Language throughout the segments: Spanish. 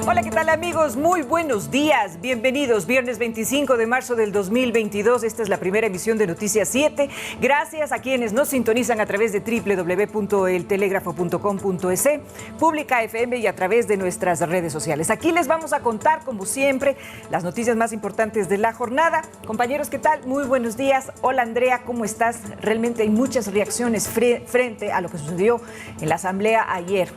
Hola, ¿qué tal amigos? Muy buenos días, bienvenidos. Viernes 25 de marzo del 2022, esta es la primera emisión de Noticias 7. Gracias a quienes nos sintonizan a través de www.eltelegrafo.com.es, Pública FM y a través de nuestras redes sociales. Aquí les vamos a contar, como siempre, las noticias más importantes de la jornada. Compañeros, ¿qué tal? Muy buenos días. Hola Andrea, ¿cómo estás? Realmente hay muchas reacciones frente a lo que sucedió en la Asamblea ayer.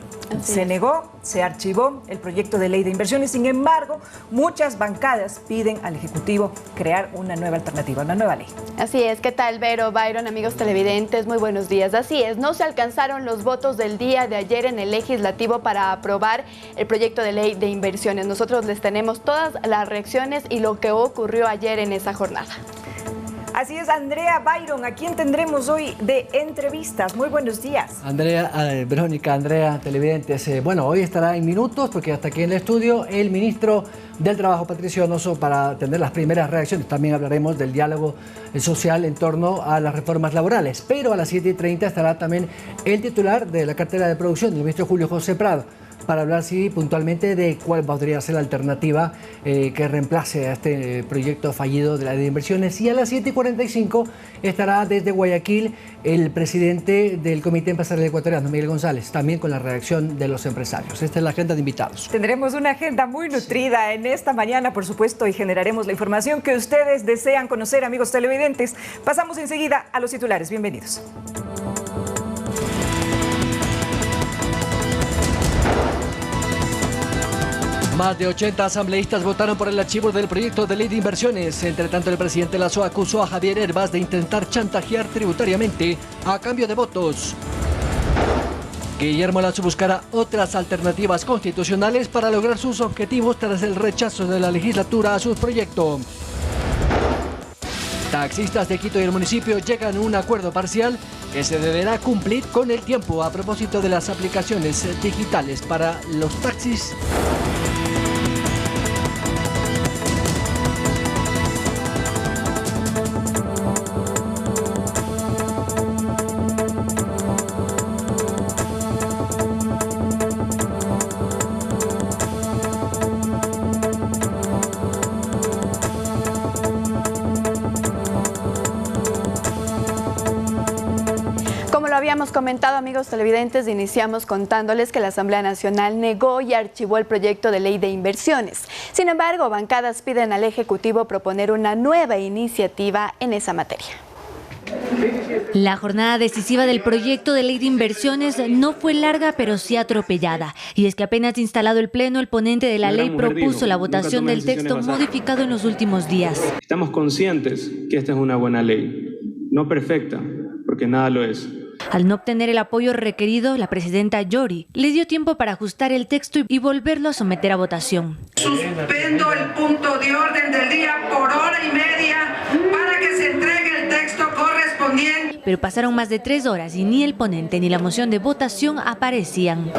Se negó, se archivó el proyecto de ley de inversiones. Sin embargo, muchas bancadas piden al Ejecutivo crear una nueva alternativa, una nueva ley. Así es. ¿Qué tal, Vero, Byron, amigos televidentes? Muy buenos días. Así es, no se alcanzaron los votos del día de ayer en el Legislativo para aprobar el proyecto de ley de inversiones. Nosotros les tenemos todas las reacciones y lo que ocurrió ayer en esa jornada. Así es, Andrea, Byron, ¿a quién tendremos hoy de entrevistas? Muy buenos días. Andrea, Verónica, Andrea, televidentes. Bueno, hoy estará en minutos, porque hasta aquí en el estudio, el ministro del Trabajo, Patricio Donoso, para tener las primeras reacciones. También hablaremos del diálogo social en torno a las reformas laborales. Pero a las 7:30 estará también el titular de la cartera de producción, el ministro Julio José Prado, para hablar puntualmente de cuál podría ser la alternativa que reemplace a este proyecto fallido de la ley de inversiones. Y a las 7:45 estará desde Guayaquil el presidente del Comité Empresarial Ecuatoriano, Miguel González, también con la reacción de los empresarios. Esta es la agenda de invitados. Tendremos una agenda muy nutrida en esta mañana, por supuesto, y generaremos la información que ustedes desean conocer, amigos televidentes. Pasamos enseguida a los titulares. Bienvenidos. Más de 80 asambleístas votaron por el archivo del proyecto de ley de inversiones. Entre tanto, el presidente Lasso acusó a Javier Hervás de intentar chantajear tributariamente a cambio de votos. Guillermo Lasso buscará otras alternativas constitucionales para lograr sus objetivos tras el rechazo de la legislatura a su proyecto. Taxistas de Quito y el municipio llegan a un acuerdo parcial que se deberá cumplir con el tiempo a propósito de las aplicaciones digitales para los taxis. Habíamos comentado, amigos televidentes, iniciamos contándoles que la Asamblea Nacional negó y archivó el proyecto de ley de inversiones. Sin embargo, bancadas piden al Ejecutivo proponer una nueva iniciativa en esa materia. La jornada decisiva del proyecto de ley de inversiones no fue larga, pero sí atropellada. Y es que apenas instalado el Pleno, el ponente de la ley propuso la votación del texto modificado en los últimos días. Estamos conscientes que esta es una buena ley, no perfecta, porque nada lo es. Al no obtener el apoyo requerido, la presidenta Yori le dio tiempo para ajustar el texto y volverlo a someter a votación. Suspendo el punto de orden del día por hora y media para que se entregue el texto correspondiente. Pero pasaron más de 3 horas y ni el ponente ni la moción de votación aparecían.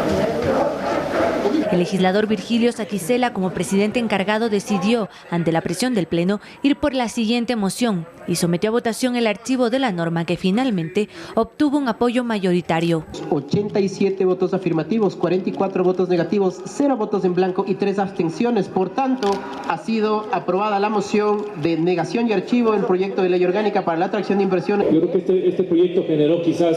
El legislador Virgilio Saquicela, como presidente encargado, decidió, ante la presión del Pleno, ir por la siguiente moción y sometió a votación el archivo de la norma que finalmente obtuvo un apoyo mayoritario. 87 votos afirmativos, 44 votos negativos, 0 votos en blanco y 3 abstenciones. Por tanto, ha sido aprobada la moción de negación y archivo del proyecto de ley orgánica para la atracción de inversiones. Yo creo que este proyecto generó quizás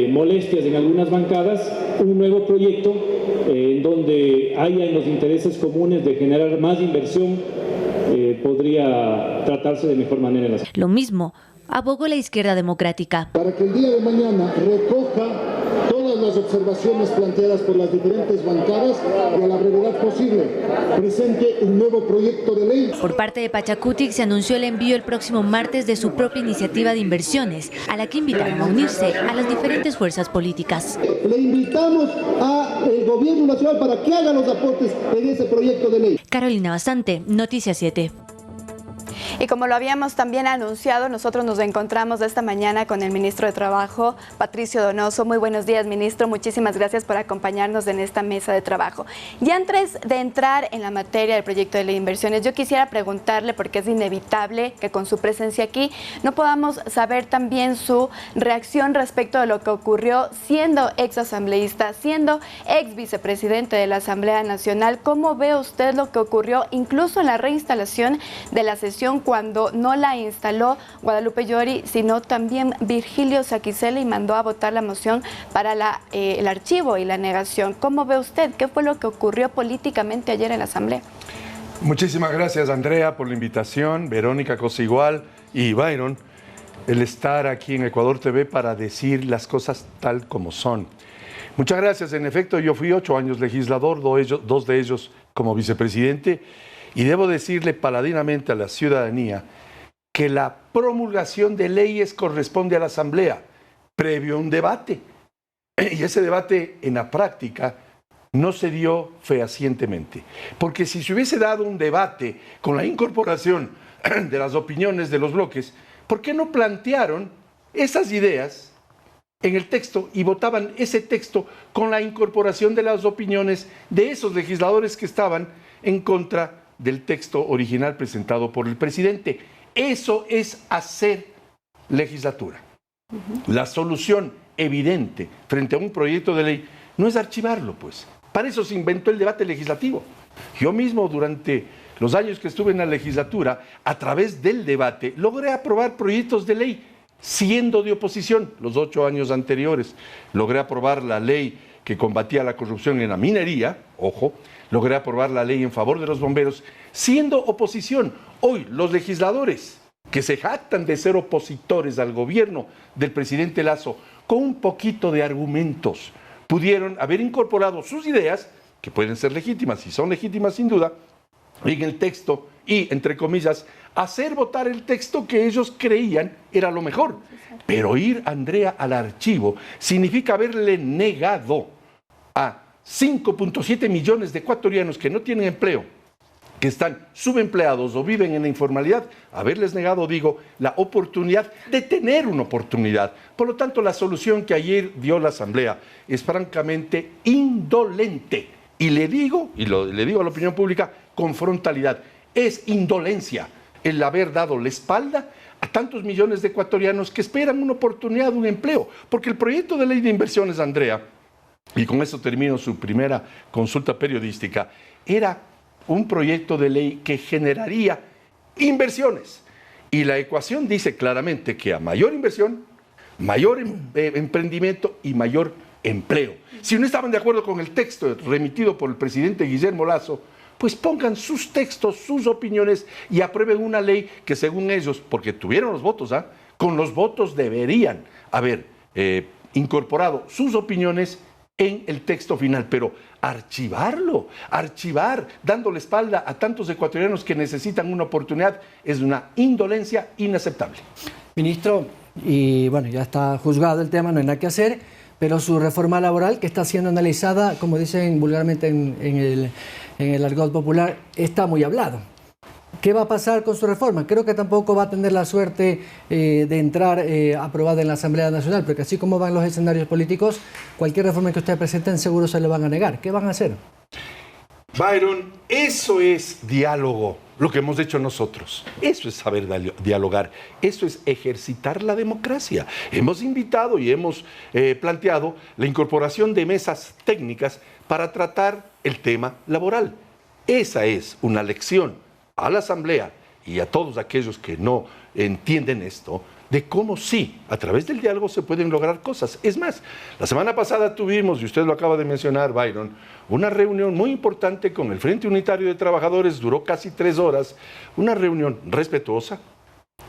molestias en algunas bancadas. Un nuevo proyecto en donde haya en los intereses comunes de generar más inversión podría tratarse de mejor manera. Lo mismo abogó la izquierda democrática. Para que el día de mañana recoja todas las observaciones planteadas por las diferentes bancadas y a la brevedad posible presente un nuevo proyecto de ley. Por parte de Pachacutic se anunció el envío el próximo martes de su propia iniciativa de inversiones, a la que invitaron a unirse a las diferentes fuerzas políticas. Le invitamos al gobierno nacional para que haga los aportes en ese proyecto de ley. Carolina Basante, Noticias 7. Y como lo habíamos también anunciado, nosotros nos encontramos esta mañana con el ministro de Trabajo, Patricio Donoso. Muy buenos días, ministro. Muchísimas gracias por acompañarnos en esta mesa de trabajo. Y antes de entrar en la materia del proyecto de ley de inversiones, yo quisiera preguntarle, porque es inevitable que con su presencia aquí no podamos saber también su reacción respecto de lo que ocurrió siendo ex asambleísta, siendo ex vicepresidente de la Asamblea Nacional. ¿Cómo ve usted lo que ocurrió incluso en la reinstalación de la sesión, cuando no la instaló Guadalupe Llori, sino también Virgilio Saquicela, y mandó a votar la moción para el archivo y la negación? ¿Cómo ve usted? ¿Qué fue lo que ocurrió políticamente ayer en la Asamblea? Muchísimas gracias, Andrea, por la invitación, Verónica Cosigual y Byron, el estar aquí en Ecuador TV para decir las cosas tal como son. Muchas gracias. En efecto, yo fui 8 años legislador, 2 de ellos como vicepresidente, y debo decirle paladinamente a la ciudadanía que la promulgación de leyes corresponde a la Asamblea, previo a un debate. Y ese debate en la práctica no se dio fehacientemente. Porque si se hubiese dado un debate con la incorporación de las opiniones de los bloques, ¿por qué no plantearon esas ideas en el texto y votaban ese texto con la incorporación de las opiniones de esos legisladores que estaban en contra del texto original presentado por el presidente? Eso es hacer legislatura. La solución evidente frente a un proyecto de ley no es archivarlo, pues. Para eso se inventó el debate legislativo. Yo mismo, durante los años que estuve en la legislatura, a través del debate, logré aprobar proyectos de ley siendo de oposición. Los 8 años anteriores logré aprobar la ley que combatía la corrupción en la minería, ojo, logré aprobar la ley en favor de los bomberos siendo oposición. Hoy los legisladores que se jactan de ser opositores al gobierno del presidente Lasso, con un poquito de argumentos, pudieron haber incorporado sus ideas, que pueden ser legítimas y son legítimas sin duda, en el texto y, entre comillas, hacer votar el texto que ellos creían era lo mejor. Pero ir, Andrea, al archivo significa haberle negado a 5.7 millones de ecuatorianos que no tienen empleo, que están subempleados o viven en la informalidad, haberles negado, digo, la oportunidad de tener una oportunidad. Por lo tanto, la solución que ayer dio la Asamblea es francamente indolente. Y le digo a la opinión pública con frontalidad, es indolencia el haber dado la espalda a tantos millones de ecuatorianos que esperan una oportunidad, un empleo. Porque el proyecto de ley de inversiones, Andrea, y con eso termino su primera consulta periodística, era un proyecto de ley que generaría inversiones. Y la ecuación dice claramente que a mayor inversión, mayor emprendimiento y mayor empleo. Si no estaban de acuerdo con el texto remitido por el presidente Guillermo Lasso, pues pongan sus textos, sus opiniones y aprueben una ley que, según ellos, porque tuvieron los votos, con los votos deberían haber incorporado sus opiniones en el texto final. Pero archivar, dándole espalda a tantos ecuatorianos que necesitan una oportunidad, es una indolencia inaceptable. Ministro, y bueno, ya está juzgado el tema, no hay nada que hacer, pero su reforma laboral, que está siendo analizada, como dicen vulgarmente en el argot popular, está muy hablado. ¿Qué va a pasar con su reforma? Creo que tampoco va a tener la suerte de entrar aprobada en la Asamblea Nacional, porque así como van los escenarios políticos, cualquier reforma que ustedes presenten seguro se lo van a negar. ¿Qué van a hacer? Byron, eso es diálogo, lo que hemos hecho nosotros. Eso es saber dialogar, eso es ejercitar la democracia. Hemos invitado y hemos planteado la incorporación de mesas técnicas para tratar el tema laboral. Esa es una lección a la Asamblea y a todos aquellos que no entienden esto, de cómo sí, a través del diálogo se pueden lograr cosas. Es más, la semana pasada tuvimos, y usted lo acaba de mencionar, Byron, una reunión muy importante con el Frente Unitario de Trabajadores, duró casi 3 horas, una reunión respetuosa,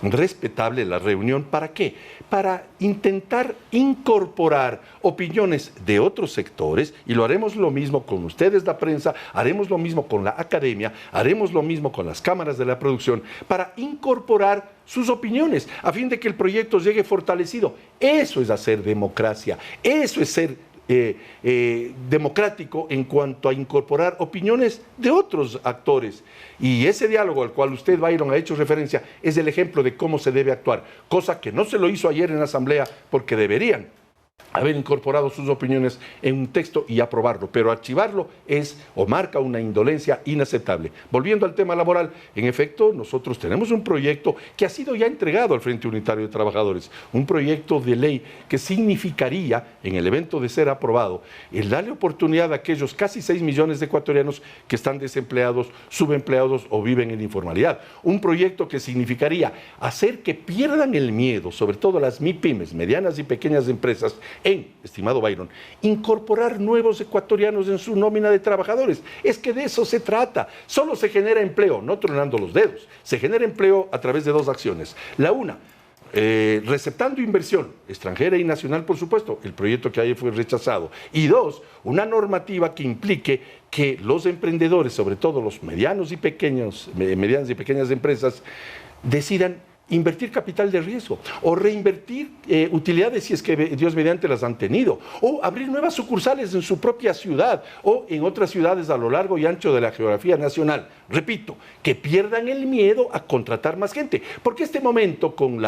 respetable la reunión. ¿Para qué? Para intentar incorporar opiniones de otros sectores, y lo haremos lo mismo con ustedes, la prensa, haremos lo mismo con la academia, haremos lo mismo con las cámaras de la producción, para incorporar sus opiniones, a fin de que el proyecto llegue fortalecido. Eso es hacer democracia, eso es ser democrático en cuanto a incorporar opiniones de otros actores. Y ese diálogo al cual usted, Byron, ha hecho referencia es el ejemplo de cómo se debe actuar, cosa que no se lo hizo ayer en la Asamblea porque deberían haber incorporado sus opiniones en un texto y aprobarlo, pero archivarlo es o marca una indolencia inaceptable. Volviendo al tema laboral, en efecto, nosotros tenemos un proyecto que ha sido ya entregado al Frente Unitario de Trabajadores, un proyecto de ley que significaría, en el evento de ser aprobado, el darle oportunidad a aquellos casi 6 millones de ecuatorianos que están desempleados, subempleados o viven en informalidad. Un proyecto que significaría hacer que pierdan el miedo, sobre todo las MIPYMES, medianas y pequeñas empresas, estimado Byron, incorporar nuevos ecuatorianos en su nómina de trabajadores. Es que de eso se trata. Solo se genera empleo, no tronando los dedos. Se genera empleo a través de dos acciones. La una, receptando inversión extranjera y nacional, por supuesto, el proyecto que ayer fue rechazado. Y dos, una normativa que implique que los emprendedores, sobre todo los medianas y pequeñas empresas, decidan invertir capital de riesgo o reinvertir utilidades si es que Dios mediante las han tenido, o abrir nuevas sucursales en su propia ciudad o en otras ciudades a lo largo y ancho de la geografía nacional. Repito, que pierdan el miedo a contratar más gente, porque este momento con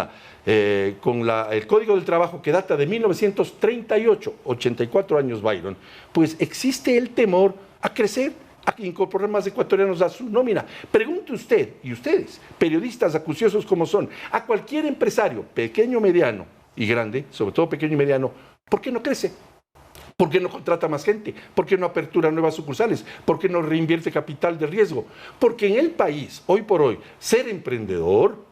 el Código del Trabajo que data de 1938, 84 años, Byron, pues existe el temor a crecer, a incorporar más ecuatorianos a su nómina. Pregunte usted, y ustedes, periodistas acuciosos como son, a cualquier empresario, pequeño, mediano y grande, sobre todo pequeño y mediano, ¿por qué no crece? ¿Por qué no contrata más gente? ¿Por qué no apertura nuevas sucursales? ¿Por qué no reinvierte capital de riesgo? Porque en el país, hoy por hoy, ser emprendedor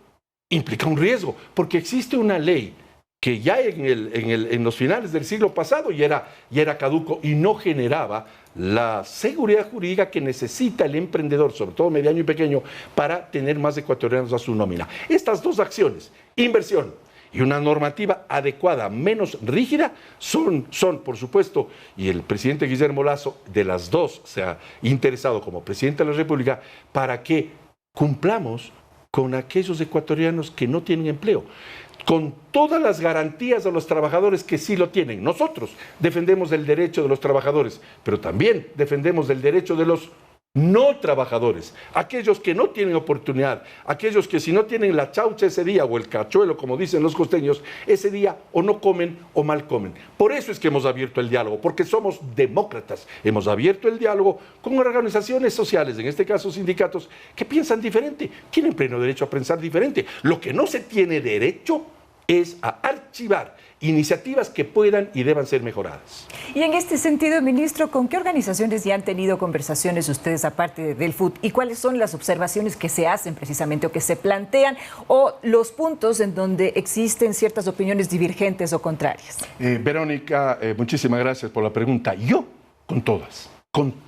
implica un riesgo, porque existe una ley que ya en los finales del siglo pasado ya era caduco y no generaba la seguridad jurídica que necesita el emprendedor, sobre todo mediano y pequeño, para tener más ecuatorianos a su nómina. Estas dos acciones, inversión y una normativa adecuada, menos rígida, son por supuesto, y el presidente Guillermo Lasso de las dos se ha interesado como presidente de la República para que cumplamos con aquellos ecuatorianos que no tienen empleo, con todas las garantías a los trabajadores que sí lo tienen. Nosotros defendemos el derecho de los trabajadores, pero también defendemos el derecho de los no trabajadores, aquellos que no tienen oportunidad, aquellos que si no tienen la chaucha ese día o el cachuelo, como dicen los costeños, ese día o no comen o mal comen. Por eso es que hemos abierto el diálogo, porque somos demócratas. Hemos abierto el diálogo con organizaciones sociales, en este caso sindicatos, que piensan diferente, tienen pleno derecho a pensar diferente. Lo que no se tiene derecho es a archivar iniciativas que puedan y deban ser mejoradas. Y en este sentido, ministro, ¿con qué organizaciones ya han tenido conversaciones ustedes aparte del FUT? ¿Y cuáles son las observaciones que se hacen precisamente o que se plantean o los puntos en donde existen ciertas opiniones divergentes o contrarias? Verónica, muchísimas gracias por la pregunta. Yo, con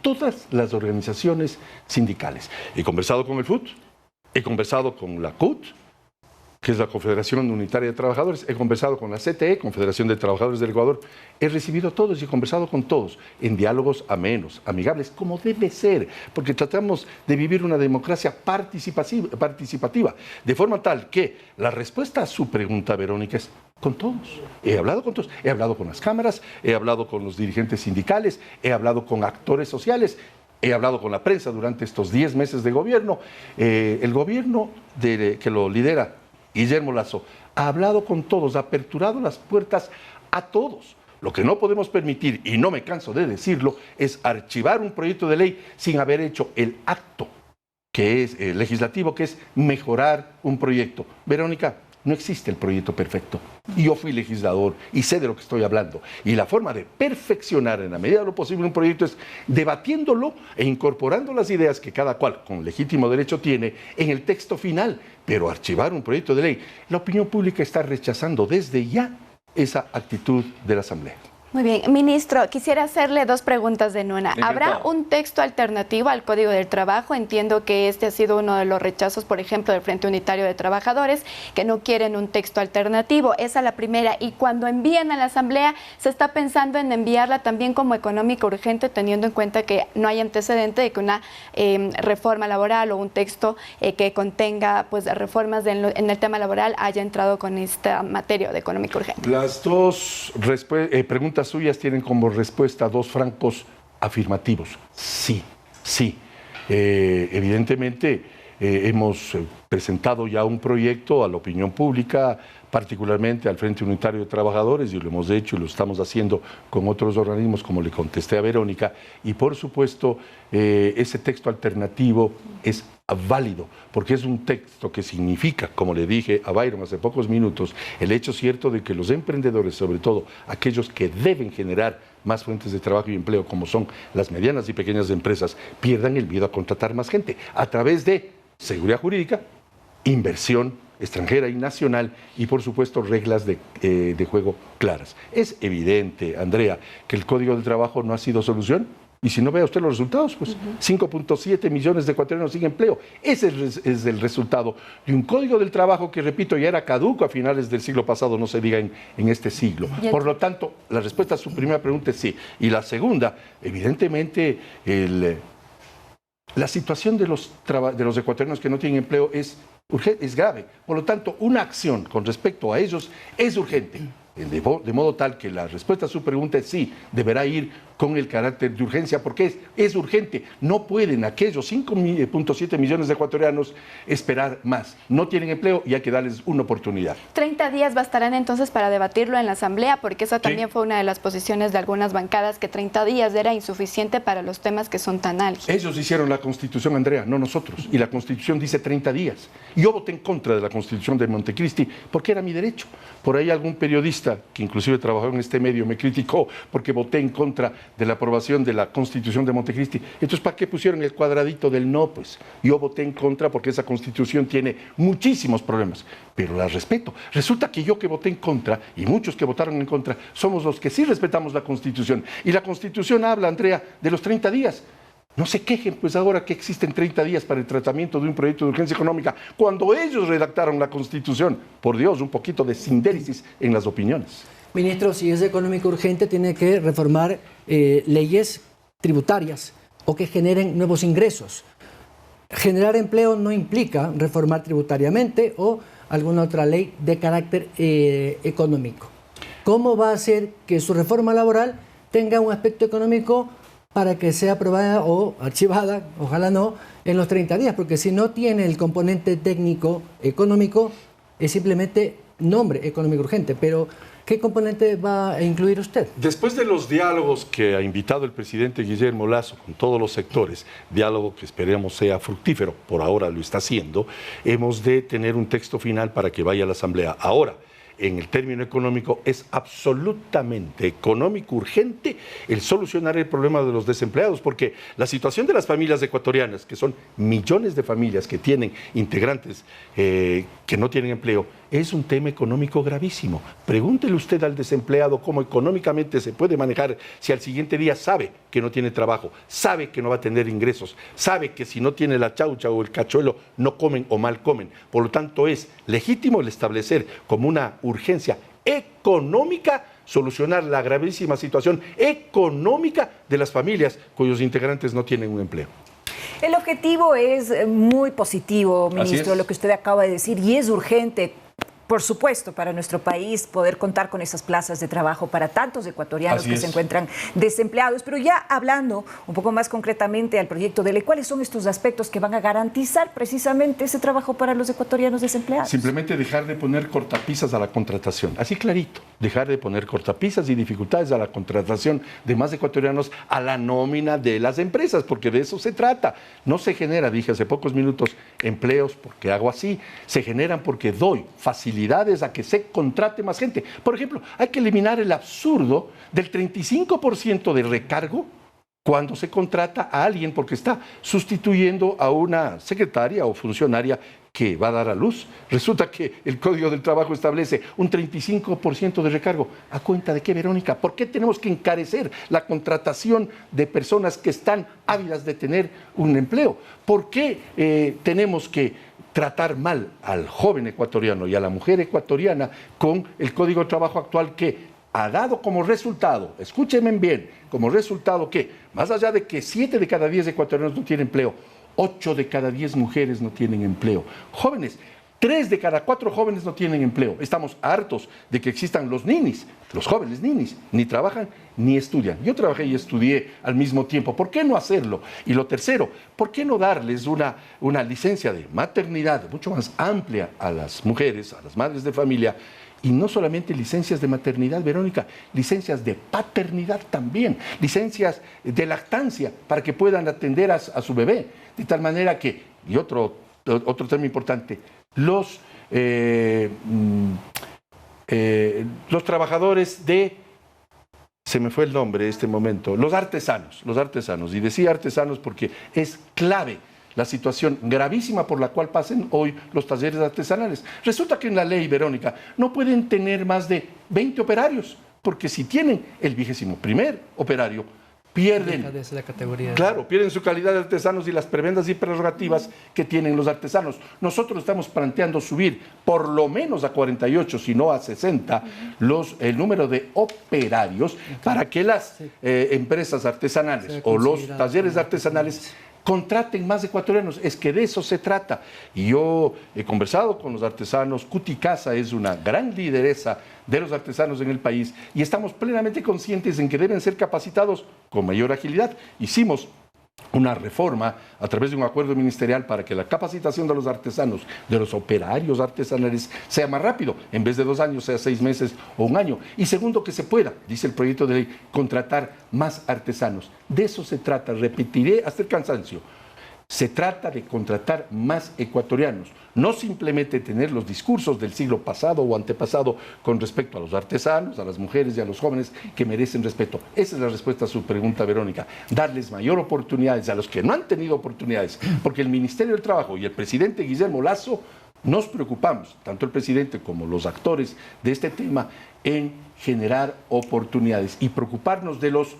todas las organizaciones sindicales. He conversado con el FUT, he conversado con la CUT, que es la Confederación Unitaria de Trabajadores, he conversado con la CTE, Confederación de Trabajadores del Ecuador, he recibido a todos y he conversado con todos en diálogos amenos, amigables, como debe ser, porque tratamos de vivir una democracia participativa, de forma tal que la respuesta a su pregunta, Verónica, es con todos. He hablado con todos, he hablado con las cámaras, he hablado con los dirigentes sindicales, he hablado con actores sociales, he hablado con la prensa durante estos 10 meses de gobierno. El gobierno que lo lidera Guillermo Lasso ha hablado con todos, ha aperturado las puertas a todos. Lo que no podemos permitir, y no me canso de decirlo, es archivar un proyecto de ley sin haber hecho el acto que es legislativo, que es mejorar un proyecto. Verónica, no existe el proyecto perfecto. Yo fui legislador y sé de lo que estoy hablando. Y la forma de perfeccionar en la medida de lo posible un proyecto es debatiéndolo e incorporando las ideas que cada cual con legítimo derecho tiene en el texto final. Pero archivar un proyecto de ley, la opinión pública está rechazando desde ya esa actitud de la Asamblea. Muy bien, ministro, quisiera hacerle dos preguntas en una. ¿Habrá un texto alternativo al Código del Trabajo? Entiendo que este ha sido uno de los rechazos, por ejemplo, del Frente Unitario de Trabajadores, que no quieren un texto alternativo. Esa es la primera. Y cuando envían a la Asamblea, se está pensando en enviarla también como económica urgente, teniendo en cuenta que no hay antecedente de que una reforma laboral o un texto que contenga pues reformas en el tema laboral haya entrado con esta materia de económica urgente. Las dos preguntas preguntas suyas tienen como respuesta 2 francos afirmativos. Sí, sí. Evidentemente hemos presentado ya un proyecto a la opinión pública, particularmente al Frente Unitario de Trabajadores, y lo hemos hecho y lo estamos haciendo con otros organismos, como le contesté a Verónica, y por supuesto ese texto alternativo es válido, porque es un texto que significa, como le dije a Byron hace pocos minutos, el hecho cierto de que los emprendedores, sobre todo aquellos que deben generar más fuentes de trabajo y empleo, como son las medianas y pequeñas empresas, pierdan el miedo a contratar más gente a través de seguridad jurídica, inversión extranjera y nacional y, por supuesto, reglas de juego claras. Es evidente, Andrea, que el Código del Trabajo no ha sido solución. Y si no vea usted los resultados, pues 5.7 millones de ecuatorianos sin empleo. Ese es el resultado de un Código del Trabajo que, repito, ya era caduco a finales del siglo pasado, no se diga en este siglo. Por lo tanto, la respuesta a su primera pregunta es sí. Y la segunda, evidentemente, la situación de los ecuatorianos que no tienen empleo es grave. Por lo tanto, una acción con respecto a ellos es urgente. De modo tal que la respuesta a su pregunta es sí, deberá ir con el carácter de urgencia, porque es urgente. No pueden aquellos 5.7 millones de ecuatorianos esperar más. No tienen empleo y hay que darles una oportunidad. 30 días bastarán entonces para debatirlo en la Asamblea, porque esa también fue una de las posiciones de algunas bancadas, que 30 días era insuficiente para los temas que son tan álgidos. Ellos hicieron la Constitución, Andrea, no nosotros. Y la Constitución dice 30 días. Yo voté en contra de la Constitución de Montecristi porque era mi derecho. Por ahí algún periodista, que inclusive trabajó en este medio, me criticó porque voté en contra de la aprobación de la Constitución de Montecristi. Entonces, ¿para qué pusieron el cuadradito del no? Pues yo voté en contra porque esa Constitución tiene muchísimos problemas, pero la respeto. Resulta que yo, que voté en contra, y muchos que votaron en contra, somos los que sí respetamos la Constitución. Y la Constitución habla, Andrea, de los 30 días. No se quejen, pues, ahora que existen 30 días para el tratamiento de un proyecto de urgencia económica, cuando ellos redactaron la Constitución. Por Dios, un poquito de sindéresis en las opiniones. Ministro, si es económico urgente, tiene que reformar leyes tributarias o que generen nuevos ingresos. Generar empleo no implica reformar tributariamente o alguna otra ley de carácter económico. ¿Cómo va a hacer que su reforma laboral tenga un aspecto económico para que sea aprobada o archivada, ojalá no, en los 30 días? Porque si no tiene el componente técnico económico, es simplemente nombre económico urgente, pero ¿qué componente va a incluir usted? Después de los diálogos que ha invitado el presidente Guillermo Lasso con todos los sectores, diálogo que esperemos sea fructífero, por ahora lo está haciendo, hemos de tener un texto final para que vaya a la Asamblea. Ahora, en el término económico, es absolutamente económico urgente el solucionar el problema de los desempleados, porque la situación de las familias ecuatorianas, que son millones de familias que tienen integrantes que no tienen empleo, es un tema económico gravísimo. Pregúntele usted al desempleado cómo económicamente se puede manejar si al siguiente día sabe que no tiene trabajo, sabe que no va a tener ingresos, sabe que si no tiene la chaucha o el cachuelo no comen o mal comen. Por lo tanto, es legítimo el establecer como una urgencia económica solucionar la gravísima situación económica de las familias cuyos integrantes no tienen un empleo. El objetivo es muy positivo, ministro, lo que usted acaba de decir, y es urgente, por supuesto, para nuestro país poder contar con esas plazas de trabajo para tantos ecuatorianos que se encuentran desempleados. Pero ya hablando un poco más concretamente al proyecto de ley, ¿cuáles son estos aspectos que van a garantizar precisamente ese trabajo para los ecuatorianos desempleados? Simplemente dejar de poner cortapisas a la contratación, así clarito, dejar de poner cortapisas y dificultades a la contratación de más ecuatorianos a la nómina de las empresas, porque de eso se trata. No se genera, dije hace pocos minutos, empleos porque hago así, se generan porque doy facilidades a que se contrate más gente. Por ejemplo, hay que eliminar el absurdo del 35% de recargo cuando se contrata a alguien porque está sustituyendo a una secretaria o funcionaria que va a dar a luz. Resulta que el Código del Trabajo establece un 35% de recargo. ¿A cuenta de qué, Verónica? ¿Por qué tenemos que encarecer la contratación de personas que están ávidas de tener un empleo? ¿Por qué tenemos que tratar mal al joven ecuatoriano y a la mujer ecuatoriana con el Código de Trabajo actual, que ha dado como resultado, escúchenme bien, como resultado que, más allá de que 7 de cada 10 ecuatorianos no tienen empleo, 8 de cada 10 mujeres no tienen empleo? Jóvenes, 3 de cada 4 jóvenes no tienen empleo. Estamos hartos de que existan los ninis, los jóvenes ninis, ni trabajan ni estudian. Yo trabajé y estudié al mismo tiempo. ¿Por qué no hacerlo? Y lo tercero, ¿por qué no darles una licencia de maternidad mucho más amplia a las mujeres, a las madres de familia? Y no solamente licencias de maternidad, Verónica, licencias de paternidad también, licencias de lactancia para que puedan atender a su bebé. De tal manera que, y otro tema importante, los trabajadores de, se me fue el nombre en este momento, los artesanos, y decía artesanos porque es clave la situación gravísima por la cual pasen hoy los talleres artesanales. Resulta que en la ley, Verónica, no pueden tener más de 20 operarios, porque si tienen el 21º operario, pierden, la categoría. Claro, pierden su calidad de artesanos y las prebendas y prerrogativas que tienen los artesanos. Nosotros estamos planteando subir por lo menos a 48, si no a 60, el número de operarios para que las empresas artesanales o los talleres artesanales contraten más ecuatorianos. Es que de eso se trata. Y yo he conversado con los artesanos. Cuticasa es una gran lideresa de los artesanos en el país y estamos plenamente conscientes en que deben ser capacitados con mayor agilidad. Hicimos una reforma a través de un acuerdo ministerial para que la capacitación de los artesanos, de los operarios artesanales, sea más rápido. En vez de 2 años, sea 6 meses o 1 año. Y segundo, que se pueda, dice el proyecto de ley, contratar más artesanos. De eso se trata, repetiré hasta el cansancio. Se trata de contratar más ecuatorianos, no simplemente tener los discursos del siglo pasado o antepasado con respecto a los artesanos, a las mujeres y a los jóvenes que merecen respeto. Esa es la respuesta a su pregunta, Verónica. Darles mayor oportunidades a los que no han tenido oportunidades, porque el Ministerio del Trabajo y el presidente Guillermo Lasso nos preocupamos, tanto el presidente como los actores de este tema, en generar oportunidades y preocuparnos de los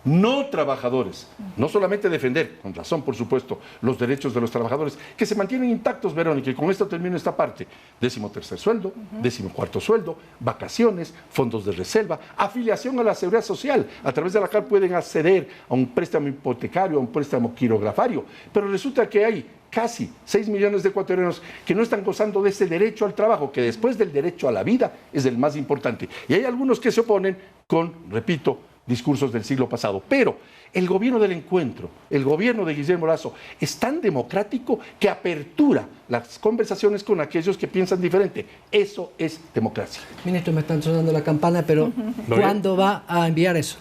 no trabajadores, no solamente defender, con razón por supuesto, los derechos de los trabajadores, que se mantienen intactos, Verónica, y con esto termino esta parte: 13º sueldo, 14º sueldo, vacaciones, fondos de reserva, afiliación a la seguridad social, a través de la cual pueden acceder a un préstamo hipotecario, a un préstamo quirografario, pero resulta que hay casi 6 millones de ecuatorianos que no están gozando de ese derecho al trabajo, que después del derecho a la vida es el más importante. Y hay algunos que se oponen con, repito, discursos del siglo pasado. Pero el gobierno del encuentro, el gobierno de Guillermo Lasso, es tan democrático que apertura las conversaciones con aquellos que piensan diferente. Eso es democracia. Ministro, me están sonando la campana, pero ¿cuándo va a enviar eso?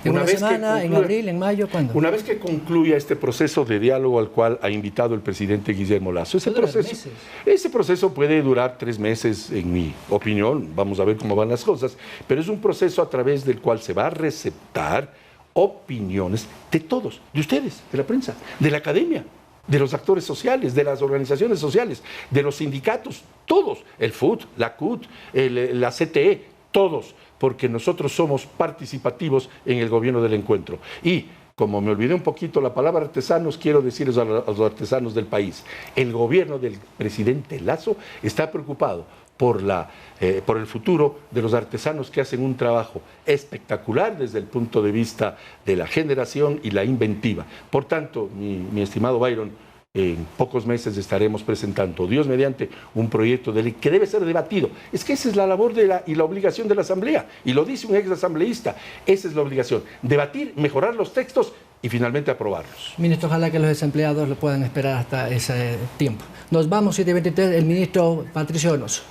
¿En una semana, en abril, en mayo? ¿Cuándo? Una vez que concluya este proceso de diálogo al cual ha invitado el presidente Guillermo Lasso. Ese proceso puede durar 3 meses, en mi opinión. Vamos a ver cómo van las cosas. Pero es un proceso a través del cual se va a receptar opiniones de todos, de ustedes, de la prensa, de la academia, de los actores sociales, de las organizaciones sociales, de los sindicatos, todos, el FUT, la CUT, la CTE, todos, porque nosotros somos participativos en el gobierno del encuentro. Y como me olvidé un poquito la palabra artesanos, quiero decirles a los artesanos del país: el gobierno del presidente Lasso está preocupado por el futuro de los artesanos que hacen un trabajo espectacular desde el punto de vista de la generación y la inventiva. Por tanto, mi estimado Byron, en pocos meses estaremos presentando, Dios mediante, un proyecto de ley que debe ser debatido. Es que esa es la labor y la obligación de la Asamblea, y lo dice un ex asambleísta. Esa es la obligación: debatir, mejorar los textos y finalmente aprobarlos. Ministro, ojalá que los desempleados lo puedan esperar hasta ese tiempo. Nos vamos, 7:23, el ministro Patricio Donoso.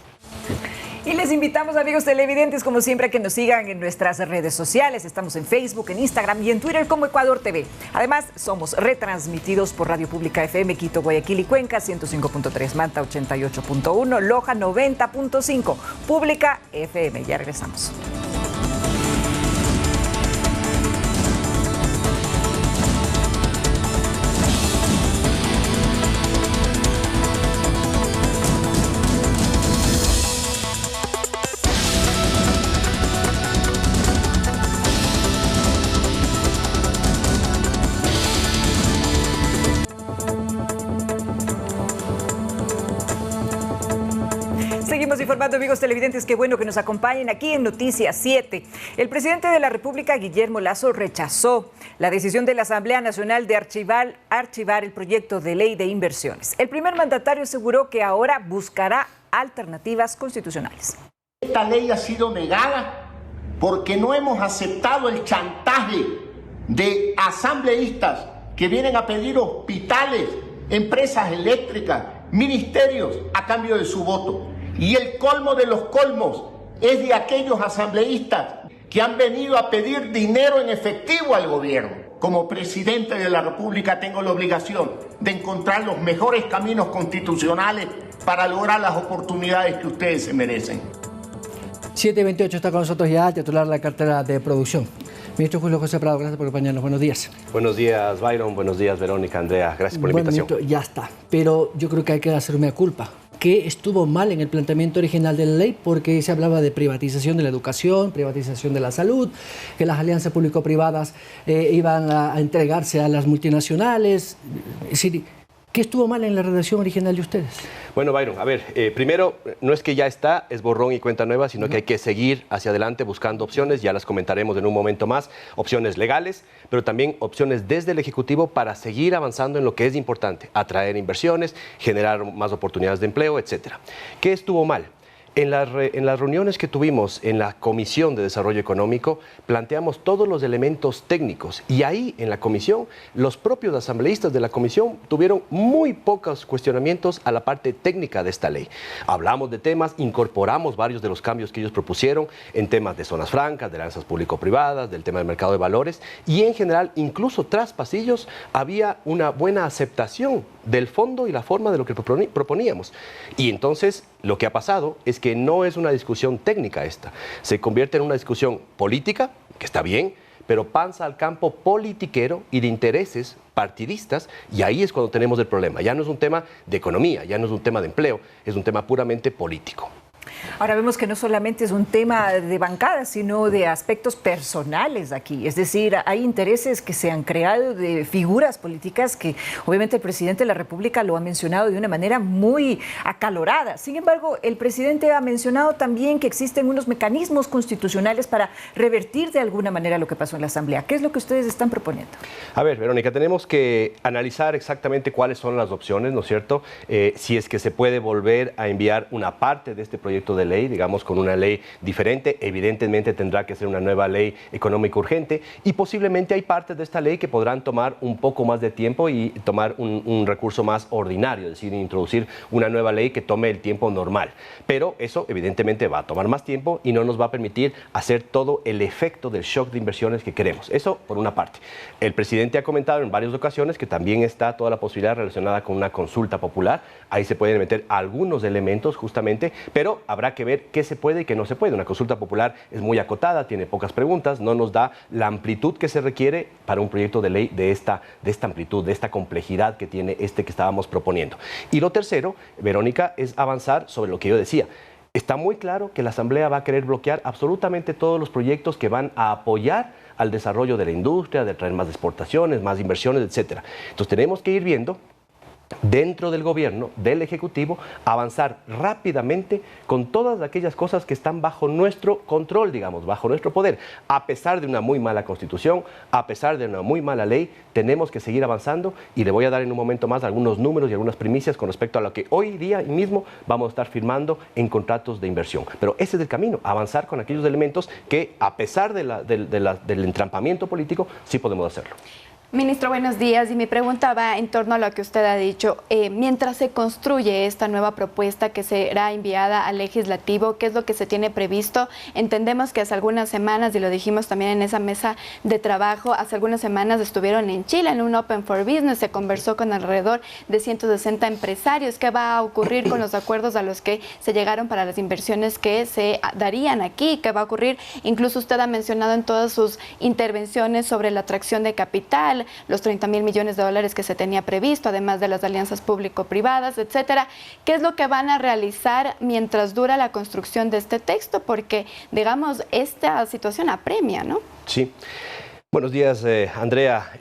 Y les invitamos, amigos televidentes, como siempre, a que nos sigan en nuestras redes sociales. Estamos en Facebook, en Instagram y en Twitter como Ecuador TV. Además, somos retransmitidos por Radio Pública FM, Quito, Guayaquil y Cuenca, 105.3, Manta 88.1, Loja 90.5, Pública FM. Ya regresamos. Seguimos informando, amigos televidentes, qué bueno que nos acompañen aquí en Noticias 7. El presidente de la República, Guillermo Lasso, rechazó la decisión de la Asamblea Nacional de archivar el proyecto de ley de inversiones. El primer mandatario aseguró que ahora buscará alternativas constitucionales. Esta ley ha sido negada porque no hemos aceptado el chantaje de asambleístas que vienen a pedir hospitales, empresas eléctricas, ministerios a cambio de su voto. Y el colmo de los colmos es de aquellos asambleístas que han venido a pedir dinero en efectivo al gobierno. Como presidente de la República tengo la obligación de encontrar los mejores caminos constitucionales para lograr las oportunidades que ustedes se merecen. 7:28 está con nosotros ya el titular de la cartera de producción. Ministro Julio José Prado, gracias por acompañarnos. Buenos días. Buenos días, Byron. Buenos días, Verónica, Andrea. Gracias por la invitación. Ministro, ya está. Pero yo creo que hay que hacer una culpa. ¿Qué estuvo mal en el planteamiento original de la ley? Porque se hablaba de privatización de la educación, privatización de la salud, que las alianzas público-privadas iban a entregarse a las multinacionales. Es decir, ¿qué estuvo mal en la redacción original de ustedes? Bueno, Byron, a ver, primero, no es que ya está, es borrón y cuenta nueva, sino que hay que seguir hacia adelante buscando opciones, ya las comentaremos en un momento más, opciones legales, pero también opciones desde el Ejecutivo para seguir avanzando en lo que es importante, atraer inversiones, generar más oportunidades de empleo, etcétera. ¿Qué estuvo mal? En las reuniones que tuvimos en la Comisión de Desarrollo Económico, planteamos todos los elementos técnicos y ahí en la comisión, los propios asambleístas de la comisión tuvieron muy pocos cuestionamientos a la parte técnica de esta ley. Hablamos de temas, incorporamos varios de los cambios que ellos propusieron en temas de zonas francas, de alianzas público-privadas, del tema del mercado de valores y en general, incluso tras pasillos, había una buena aceptación del fondo y la forma de lo que proponíamos. Y entonces, lo que ha pasado es que no es una discusión técnica esta, se convierte en una discusión política, que está bien, pero pasa al campo politiquero y de intereses partidistas y ahí es cuando tenemos el problema. Ya no es un tema de economía, ya no es un tema de empleo, es un tema puramente político. Ahora vemos que no solamente es un tema de bancada, sino de aspectos personales aquí. Es decir, hay intereses que se han creado de figuras políticas que obviamente el presidente de la República lo ha mencionado de una manera muy acalorada. Sin embargo, el presidente ha mencionado también que existen unos mecanismos constitucionales para revertir de alguna manera lo que pasó en la Asamblea. ¿Qué es lo que ustedes están proponiendo? A ver, Verónica, tenemos que analizar exactamente cuáles son las opciones, ¿no es cierto? Si es que se puede volver a enviar una parte de este proyecto de ley, digamos, con una ley diferente, evidentemente tendrá que ser una nueva ley económica urgente y posiblemente hay partes de esta ley que podrán tomar un poco más de tiempo y tomar un recurso más ordinario, es decir, introducir una nueva ley que tome el tiempo normal. Pero eso evidentemente va a tomar más tiempo y no nos va a permitir hacer todo el efecto del shock de inversiones que queremos. Eso por una parte. El presidente ha comentado en varias ocasiones que también está toda la posibilidad relacionada con una consulta popular. Ahí se pueden meter algunos elementos justamente, pero habrá que ver qué se puede y qué no se puede. Una consulta popular es muy acotada, tiene pocas preguntas, no nos da la amplitud que se requiere para un proyecto de ley de esta amplitud, de esta complejidad que tiene este que estábamos proponiendo. Y lo tercero, Verónica, es avanzar sobre lo que yo decía. Está muy claro que la Asamblea va a querer bloquear absolutamente todos los proyectos que van a apoyar al desarrollo de la industria, de traer más exportaciones, más inversiones, etcétera. Entonces tenemos que ir viendo dentro del gobierno, del Ejecutivo, avanzar rápidamente con todas aquellas cosas que están bajo nuestro control, digamos, bajo nuestro poder. A pesar de una muy mala Constitución, a pesar de una muy mala ley, tenemos que seguir avanzando y le voy a dar en un momento más algunos números y algunas primicias con respecto a lo que hoy día mismo vamos a estar firmando en contratos de inversión. Pero ese es el camino, avanzar con aquellos elementos que, a pesar del entrampamiento político, sí podemos hacerlo. Ministro, buenos días. Y mi pregunta va en torno a lo que usted ha dicho. Mientras se construye esta nueva propuesta que será enviada al Legislativo, ¿qué es lo que se tiene previsto? Entendemos que hace algunas semanas, y lo dijimos también en esa mesa de trabajo, hace algunas semanas estuvieron en Chile en un Open for Business, se conversó con alrededor de 160 empresarios. ¿Qué va a ocurrir con los acuerdos a los que se llegaron para las inversiones que se darían aquí? ¿Qué va a ocurrir? Incluso usted ha mencionado en todas sus intervenciones sobre la atracción de capital, los 30,000 millones de dólares que se tenía previsto, además de las alianzas público-privadas, etcétera. ¿Qué es lo que van a realizar mientras dura la construcción de este texto? Porque, digamos, esta situación apremia, ¿no? Sí. Buenos días, Andrea.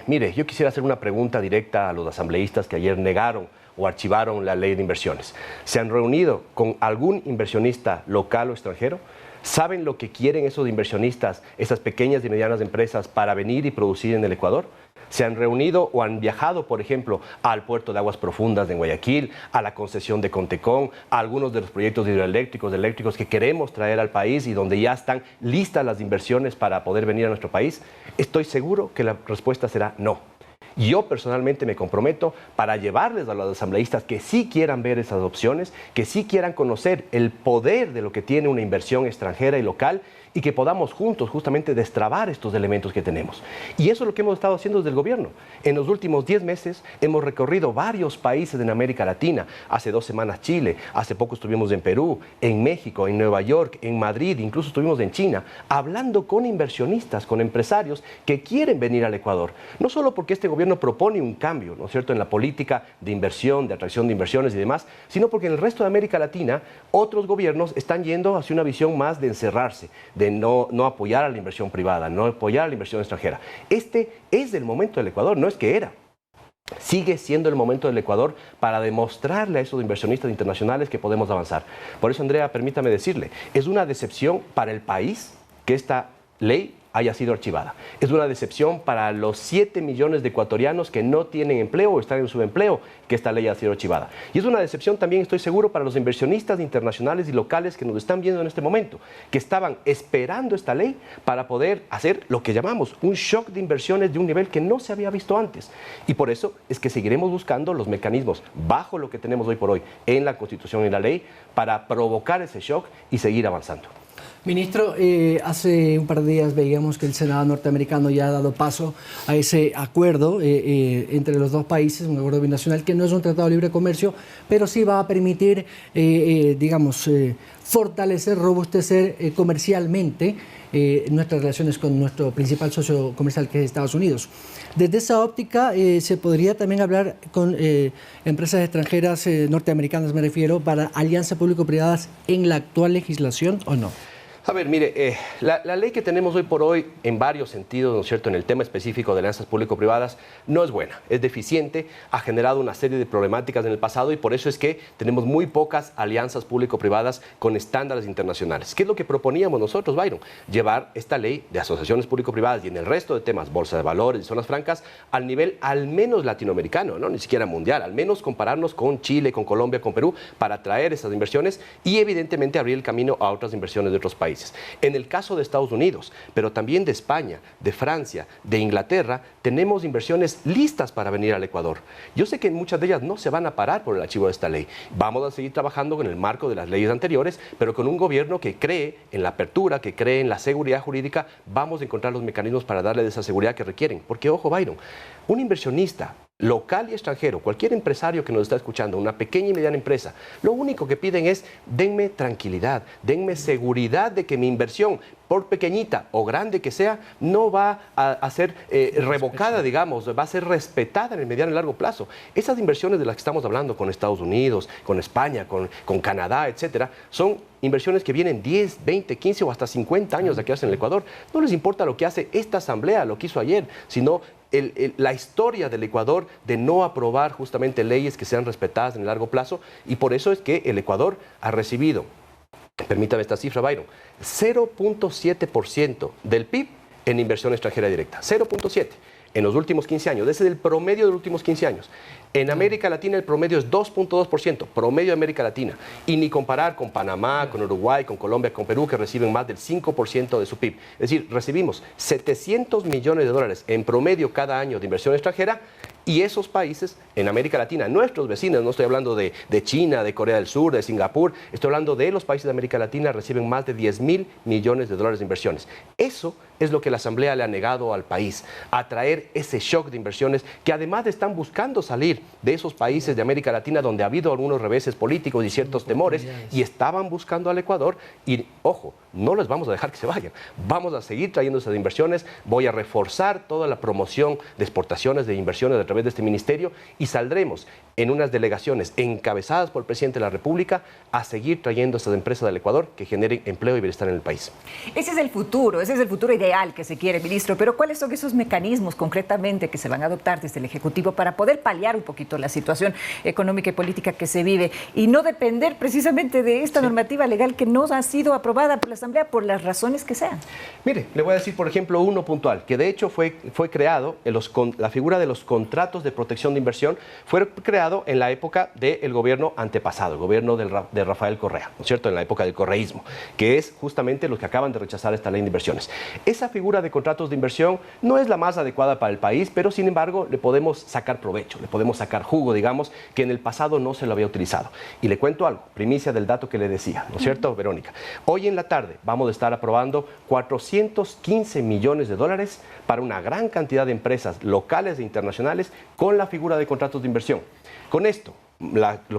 Mire, yo quisiera hacer una pregunta directa a los asambleístas que ayer negaron o archivaron la ley de inversiones. ¿Se han reunido con algún inversionista local o extranjero? ¿Saben lo que quieren esos inversionistas, esas pequeñas y medianas empresas, para venir y producir en el Ecuador? ¿Se han reunido o han viajado, por ejemplo, al puerto de aguas profundas de Guayaquil, a la concesión de Contecón, a algunos de los proyectos eléctricos que queremos traer al país y donde ya están listas las inversiones para poder venir a nuestro país? Estoy seguro que la respuesta será no. Yo personalmente me comprometo para llevarles a los asambleístas que sí quieran ver esas opciones, que sí quieran conocer el poder de lo que tiene una inversión extranjera y local, y que podamos juntos justamente destrabar estos elementos que tenemos. Y eso es lo que hemos estado haciendo desde el gobierno. En los últimos 10 meses hemos recorrido varios países en América Latina. Hace 2 semanas Chile, hace poco estuvimos en Perú, en México, en Nueva York, en Madrid, incluso estuvimos en China, hablando con inversionistas, con empresarios que quieren venir al Ecuador. No solo porque este gobierno propone un cambio, ¿no es cierto?, en la política de inversión, de atracción de inversiones y demás, sino porque en el resto de América Latina otros gobiernos están yendo hacia una visión más de encerrarse, de no apoyar a la inversión privada, no apoyar a la inversión extranjera. Este es el momento del Ecuador, no es que era. Sigue siendo el momento del Ecuador para demostrarle a esos inversionistas internacionales que podemos avanzar. Por eso, Andrea, permítame decirle, es una decepción para el país que esta ley haya sido archivada. Es una decepción para los 7 millones de ecuatorianos que no tienen empleo o están en subempleo que esta ley haya sido archivada. Y es una decepción también, estoy seguro, para los inversionistas internacionales y locales que nos están viendo en este momento, que estaban esperando esta ley para poder hacer lo que llamamos un shock de inversiones de un nivel que no se había visto antes. Y por eso es que seguiremos buscando los mecanismos bajo lo que tenemos hoy por hoy en la Constitución y la ley para provocar ese shock y seguir avanzando. Ministro, hace un par de días veíamos que el Senado norteamericano ya ha dado paso a ese acuerdo entre los dos países, un acuerdo binacional que no es un tratado de libre comercio, pero sí va a permitir, fortalecer, robustecer comercialmente nuestras relaciones con nuestro principal socio comercial, que es Estados Unidos. Desde esa óptica, ¿se podría también hablar con empresas extranjeras, norteamericanas me refiero, para alianzas público-privadas en la actual legislación o no? A ver, mire, la ley que tenemos hoy por hoy, en varios sentidos, ¿no es cierto?, en el tema específico de alianzas público-privadas, no es buena, es deficiente, ha generado una serie de problemáticas en el pasado y por eso es que tenemos muy pocas alianzas público-privadas con estándares internacionales. ¿Qué es lo que proponíamos nosotros, Byron? Llevar esta ley de asociaciones público-privadas y en el resto de temas, bolsa de valores y zonas francas, al nivel al menos latinoamericano, ¿no?, ni siquiera mundial, al menos compararnos con Chile, con Colombia, con Perú, para atraer esas inversiones y evidentemente abrir el camino a otras inversiones de otros países. En el caso de Estados Unidos, pero también de España, de Francia, de Inglaterra, tenemos inversiones listas para venir al Ecuador. Yo sé que muchas de ellas no se van a parar por el archivo de esta ley. Vamos a seguir trabajando en el marco de las leyes anteriores, pero con un gobierno que cree en la apertura, que cree en la seguridad jurídica, vamos a encontrar los mecanismos para darles esa seguridad que requieren. Porque, ojo, Byron, un inversionista local y extranjero, cualquier empresario que nos está escuchando, una pequeña y mediana empresa, lo único que piden es denme tranquilidad, denme seguridad de que mi inversión, por pequeñita o grande que sea, no va a ser revocada, digamos, va a ser respetada en el mediano y largo plazo. Esas inversiones de las que estamos hablando con Estados Unidos, con España, con Canadá, etcétera, son inversiones que vienen 10, 20, 15 o hasta 50 años de quedarse en el Ecuador. No les importa lo que hace esta asamblea, lo que hizo ayer, sino la historia del Ecuador de no aprobar justamente leyes que sean respetadas en el largo plazo, y por eso es que el Ecuador ha recibido, permítame esta cifra, Byron, 0.7% del PIB en inversión extranjera directa, 0.7% en los últimos 15 años, ese es el promedio de los últimos 15 años. En América Latina el promedio es 2.2%, promedio de América Latina, y ni comparar con Panamá, con Uruguay, con Colombia, con Perú, que reciben más del 5% de su PIB. Es decir, recibimos 700 millones de dólares en promedio cada año de inversión extranjera, y esos países en América Latina, nuestros vecinos, no estoy hablando de China, de Corea del Sur, de Singapur, estoy hablando de los países de América Latina, reciben más de 10.000 millones de dólares de inversiones. Eso es lo que la Asamblea le ha negado al país, atraer ese shock de inversiones que además están buscando salir de esos países de América Latina donde ha habido algunos reveses políticos y ciertos temores y estaban buscando al Ecuador y, ojo, no les vamos a dejar que se vayan. Vamos a seguir trayendo esas inversiones, voy a reforzar toda la promoción de exportaciones, de inversiones a través de este ministerio y saldremos en unas delegaciones encabezadas por el presidente de la República a seguir trayendo estas empresas del Ecuador que generen empleo y bienestar en el país. Ese es el futuro ideal que se quiere, ministro, pero ¿cuáles son esos mecanismos concretamente que se van a adoptar desde el Ejecutivo para poder paliar un poquito la situación económica y política que se vive y no depender precisamente de esta normativa legal que no ha sido aprobada por la Asamblea por las razones que sean? Mire, le voy a decir, por ejemplo, uno puntual, que de hecho fue creado, la figura de los contratos de protección de inversión fue creado en la época del gobierno antepasado, el gobierno de Rafael Correa, ¿no es cierto?, en la época del correísmo, que es justamente los que acaban de rechazar esta ley de inversiones. Esa figura de contratos de inversión no es la más adecuada para el país, pero sin embargo le podemos sacar provecho, le podemos sacar jugo, digamos, que en el pasado no se lo había utilizado. Y le cuento algo, primicia del dato que le decía, ¿no es cierto, Verónica? Hoy en la tarde vamos a estar aprobando 415 millones de dólares para una gran cantidad de empresas locales e internacionales con la figura de contratos de inversión. Con esto,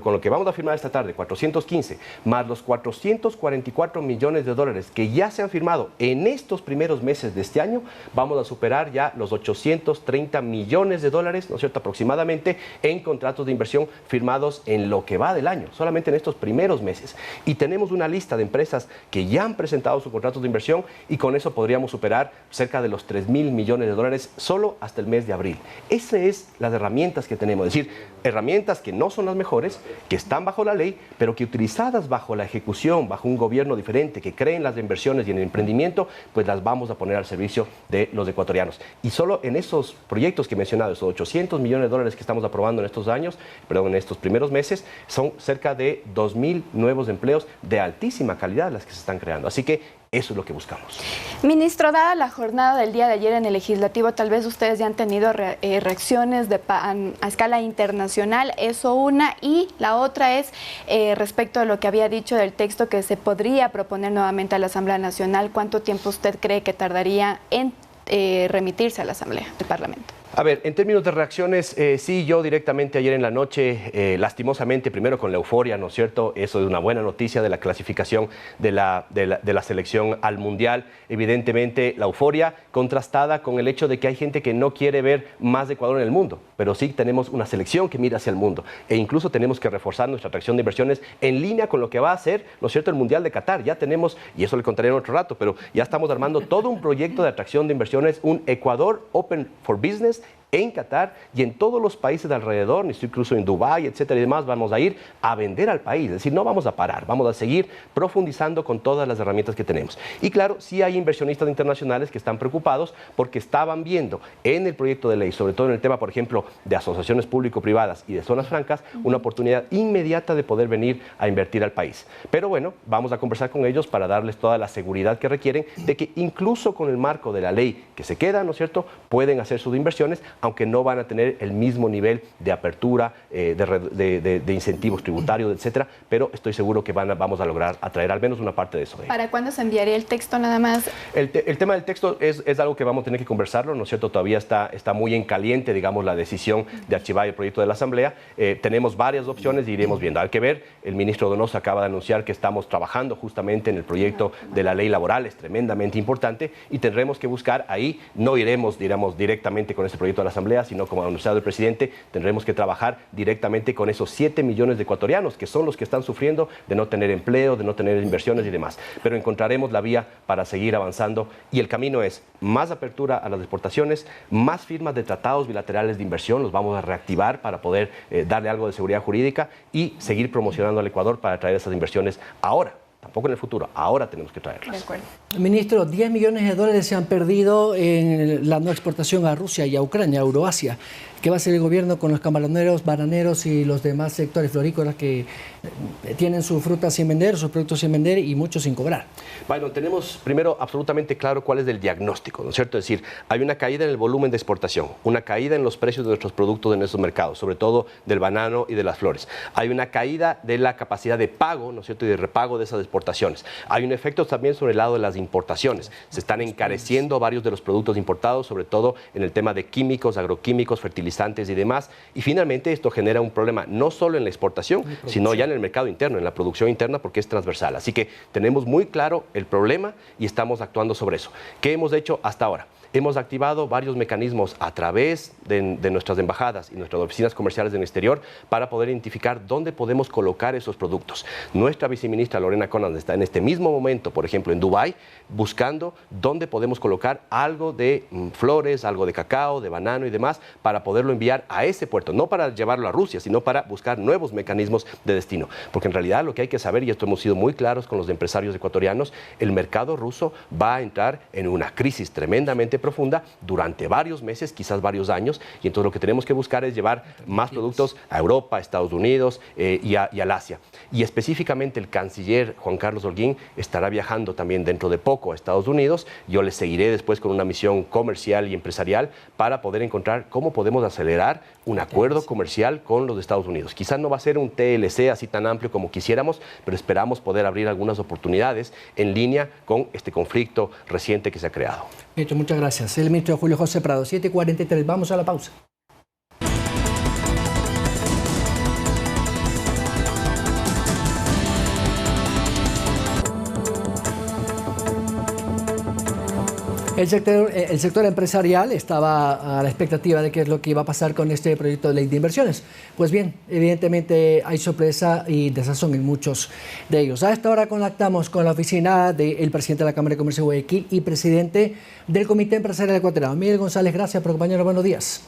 con lo que vamos a firmar esta tarde, 415, más los 444 millones de dólares que ya se han firmado en estos primeros meses de este año, vamos a superar ya los 830 millones de dólares, ¿no es cierto?, aproximadamente en contratos de inversión firmados en lo que va del año, solamente en estos primeros meses. Y tenemos una lista de empresas que ya han presentado sus contratos de inversión y con eso podríamos superar cerca de los 3.000 millones de dólares solo hasta el mes de abril. Esas es las herramientas que tenemos, es decir, herramientas que no son las mejores, que están bajo la ley, pero que utilizadas bajo la ejecución, bajo un gobierno diferente, que cree en las inversiones y en el emprendimiento, pues las vamos a poner al servicio de los ecuatorianos. Y solo en esos proyectos que he mencionado, esos 800 millones de dólares que estamos aprobando en estos años, en estos primeros meses, son cerca de 2.000 nuevos empleos de altísima calidad las que se están creando. Así que eso es lo que buscamos. Ministro, dada la jornada del día de ayer en el Legislativo, tal vez ustedes ya han tenido reacciones a escala internacional, eso una, y la otra es respecto a lo que había dicho del texto que se podría proponer nuevamente a la Asamblea Nacional. ¿Cuánto tiempo usted cree que tardaría en remitirse a la Asamblea del Parlamento? A ver, en términos de reacciones, sí, yo directamente ayer en la noche, lastimosamente, primero con la euforia, ¿no es cierto? Eso es una buena noticia de la clasificación de la selección al Mundial. Evidentemente, la euforia contrastada con el hecho de que hay gente que no quiere ver más de Ecuador en el mundo, pero sí tenemos una selección que mira hacia el mundo e incluso tenemos que reforzar nuestra atracción de inversiones en línea con lo que va a ser, ¿no es cierto?, el Mundial de Qatar. Ya tenemos, y eso le contaré en otro rato, pero ya estamos armando todo un proyecto de atracción de inversiones, un Ecuador Open for Business, en Qatar y en todos los países de alrededor, incluso en Dubái, etcétera y demás, vamos a ir a vender al país. Es decir, no vamos a parar, vamos a seguir profundizando con todas las herramientas que tenemos. Y claro, sí hay inversionistas internacionales que están preocupados porque estaban viendo en el proyecto de ley, sobre todo en el tema, por ejemplo, de asociaciones público-privadas y de zonas francas, una oportunidad inmediata de poder venir a invertir al país. Pero bueno, vamos a conversar con ellos para darles toda la seguridad que requieren de que incluso con el marco de la ley que se queda, ¿no es cierto?, pueden hacer sus inversiones, aunque no van a tener el mismo nivel de apertura, de incentivos tributarios, etcétera, pero estoy seguro que vamos a lograr atraer al menos una parte de eso. ¿Para cuándo se enviaría el texto nada más? El tema del texto es algo que vamos a tener que conversarlo, ¿no es cierto? Todavía está muy en caliente, digamos, la decisión de archivar el proyecto de la Asamblea. Tenemos varias opciones y iremos viendo. Hay que ver, el ministro Donoso acaba de anunciar que estamos trabajando justamente en el proyecto de la ley laboral, es tremendamente importante y tendremos que buscar ahí, no iremos, digamos, directamente con ese proyecto de la Asamblea, sino como ha anunciado el presidente, tendremos que trabajar directamente con esos 7 millones de ecuatorianos, que son los que están sufriendo de no tener empleo, de no tener inversiones y demás. Pero encontraremos la vía para seguir avanzando y el camino es más apertura a las exportaciones, más firmas de tratados bilaterales de inversión, los vamos a reactivar para poder darle algo de seguridad jurídica y seguir promocionando al Ecuador para traer esas inversiones ahora. Tampoco en el futuro, ahora tenemos que traerlas. De acuerdo. Ministro, 10 millones de dólares se han perdido en la no exportación a Rusia y a Ucrania, a Euroasia. ¿Qué va a hacer el gobierno con los camaroneros, bananeros y los demás sectores florícolas que tienen sus frutas sin vender, sus productos sin vender y muchos sin cobrar? Bueno, tenemos primero absolutamente claro cuál es el diagnóstico, ¿no es cierto? Es decir, hay una caída en el volumen de exportación, una caída en los precios de nuestros productos en nuestros mercados, sobre todo del banano y de las flores. Hay una caída de la capacidad de pago, ¿no es cierto?, y de repago de esas exportaciones exportaciones. Hay un efecto también sobre el lado de las importaciones. Se están encareciendo varios de los productos importados, sobre todo en el tema de químicos, agroquímicos, fertilizantes y demás. Y finalmente esto genera un problema no solo en la exportación, sino ya en el mercado interno, en la producción interna, porque es transversal. Así que tenemos muy claro el problema y estamos actuando sobre eso. ¿Qué hemos hecho hasta ahora? Hemos activado varios mecanismos a través de nuestras embajadas y nuestras oficinas comerciales en el exterior para poder identificar dónde podemos colocar esos productos. Nuestra viceministra Lorena Conan está en este mismo momento, por ejemplo, en Dubái, buscando dónde podemos colocar algo de flores, algo de cacao, de banano y demás, para poderlo enviar a ese puerto, no para llevarlo a Rusia, sino para buscar nuevos mecanismos de destino. Porque en realidad lo que hay que saber, y esto hemos sido muy claros con los empresarios ecuatorianos, el mercado ruso va a entrar en una crisis tremendamente profunda durante varios meses, quizás varios años, y entonces lo que tenemos que buscar es llevar más productos a Europa, a Estados Unidos y al Asia. Y específicamente el canciller Juan Carlos Holguín estará viajando también dentro de poco a Estados Unidos. Yo les seguiré después con una misión comercial y empresarial para poder encontrar cómo podemos acelerar un acuerdo comercial con los Estados Unidos. Quizás no va a ser un TLC así tan amplio como quisiéramos, pero esperamos poder abrir algunas oportunidades en línea con este conflicto reciente que se ha creado. Ministro, muchas gracias. El ministro Julio José Prado, 7:43. Vamos a la pausa. El sector empresarial estaba a la expectativa de qué es lo que iba a pasar con este proyecto de ley de inversiones. Pues bien, evidentemente hay sorpresa y desazón en muchos de ellos. A esta hora conectamos con la oficina del presidente de la Cámara de Comercio de Guayaquil y presidente del Comité Empresarial Ecuatoriano. Miguel González, gracias por acompañarnos. Buenos días.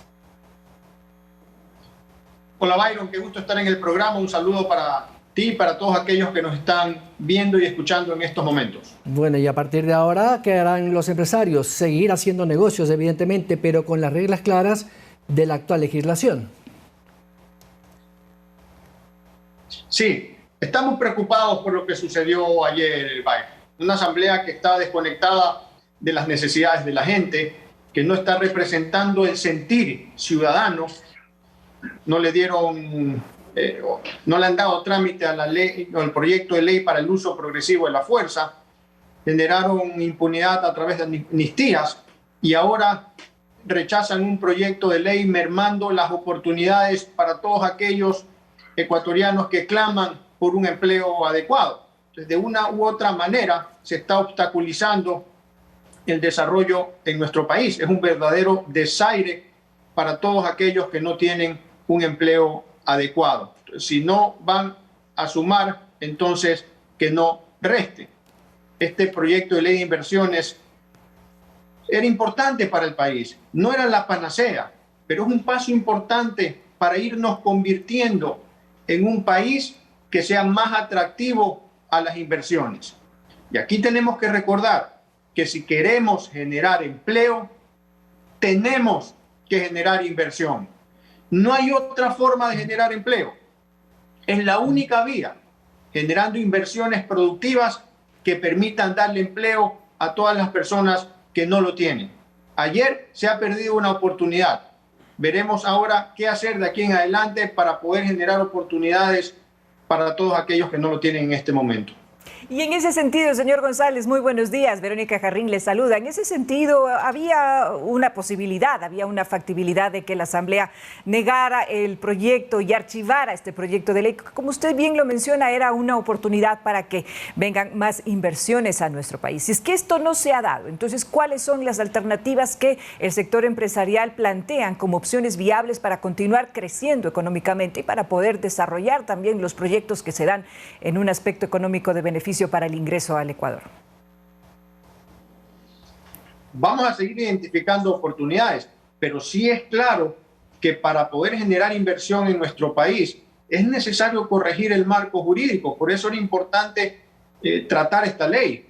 Hola Byron, qué gusto estar en el programa. Un saludo para ti y para todos aquellos que nos están viendo y escuchando en estos momentos. Bueno, y a partir de ahora, ¿qué harán los empresarios? Seguir haciendo negocios, evidentemente, pero con las reglas claras de la actual legislación. Sí, estamos preocupados por lo que sucedió ayer, Byron. Una asamblea que está desconectada de las necesidades de la gente, que no está representando el sentir ciudadano. No le han dado trámite a la ley o el proyecto de ley para el uso progresivo de la fuerza, generaron impunidad a través de amnistías y ahora rechazan un proyecto de ley mermando las oportunidades para todos aquellos ecuatorianos que claman por un empleo adecuado. Entonces, de una u otra manera se está obstaculizando el desarrollo en nuestro país. Es un verdadero desaire para todos aquellos que no tienen un empleo adecuado. Si no van a sumar, entonces que no reste. Este proyecto de ley de inversiones era importante para el país. No era la panacea, pero es un paso importante para irnos convirtiendo en un país que sea más atractivo a las inversiones. Y aquí tenemos que recordar que si queremos generar empleo, tenemos que generar inversión. No hay otra forma de generar empleo. Es la única vía, generando inversiones productivas que permitan darle empleo a todas las personas que no lo tienen. Ayer se ha perdido una oportunidad. Veremos ahora qué hacer de aquí en adelante para poder generar oportunidades para todos aquellos que no lo tienen en este momento. Y en ese sentido, señor González, muy buenos días. Verónica Jarrín le saluda. En ese sentido, había una posibilidad, había una factibilidad de que la Asamblea negara el proyecto y archivara este proyecto de ley. Como usted bien lo menciona, era una oportunidad para que vengan más inversiones a nuestro país. Si es que esto no se ha dado, entonces, ¿cuáles son las alternativas que el sector empresarial plantean como opciones viables para continuar creciendo económicamente y para poder desarrollar también los proyectos que se dan en un aspecto económico de beneficio para el ingreso al Ecuador? Vamos a seguir identificando oportunidades, pero sí es claro que para poder generar inversión en nuestro país es necesario corregir el marco jurídico. Por eso era importante tratar esta ley.